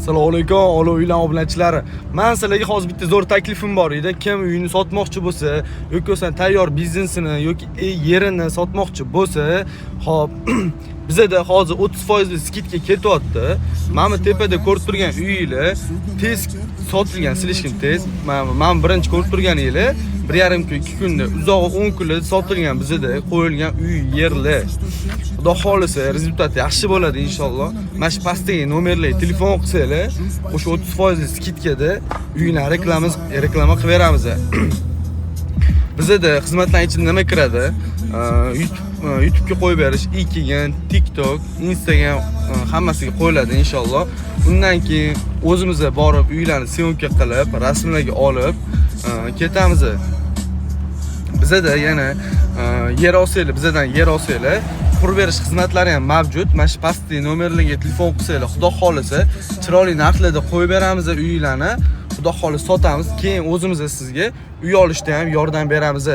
Assalomu alaykum, a'lo uylar obunachilar. Men sizlarga hozir bitta zo'r taklifim bor edi. Kim uyini sotmoqchi bo'lsa, yoki bo'lmasa tayyor biznesini yoki yerini sotmoqchi bo'lsa, hop, bizda hozir 30% skidka ketyapti. Mana bu tepada ko'rib turgan uyinglar tez sotilgan, silishkim tez. Men birinchi ko'rib turgan yili 1,5 kun, 2 kunda, uzog'i 10 kunda sotilgan bizda qo'yilgan uy yerlar. Xudo xolisa rezultat yaxshi bo'ladi inshaalloh. Mana shu pastdagi nomerlarga telefon qilsanglar, o'sha 30% skidkada uyni reklama qilib beramiz. Bizda xizmatlar ichida nima kiradi? YouTube'ga qo'yib berish, Ikigan, TikTok, Instagram hammasiga qo'yiladi inshaalloh. Undan keyin o'zimiz borib uylarni syomka qilib, rasmlarga olib ketamiz. Bizda yana yer olsanglar, bizdan yer olsanglar, qurib berish xizmatlari ham mavjud. Mana shu pastdagi nomerlarga telefon qilsanglar, xudo xolisa chiroyli narxlarda qo'yib beramiz uylarni. Xudo xolisa sotamiz. Keyin o'zimiz sizga uy olishda ham yordam beramiz.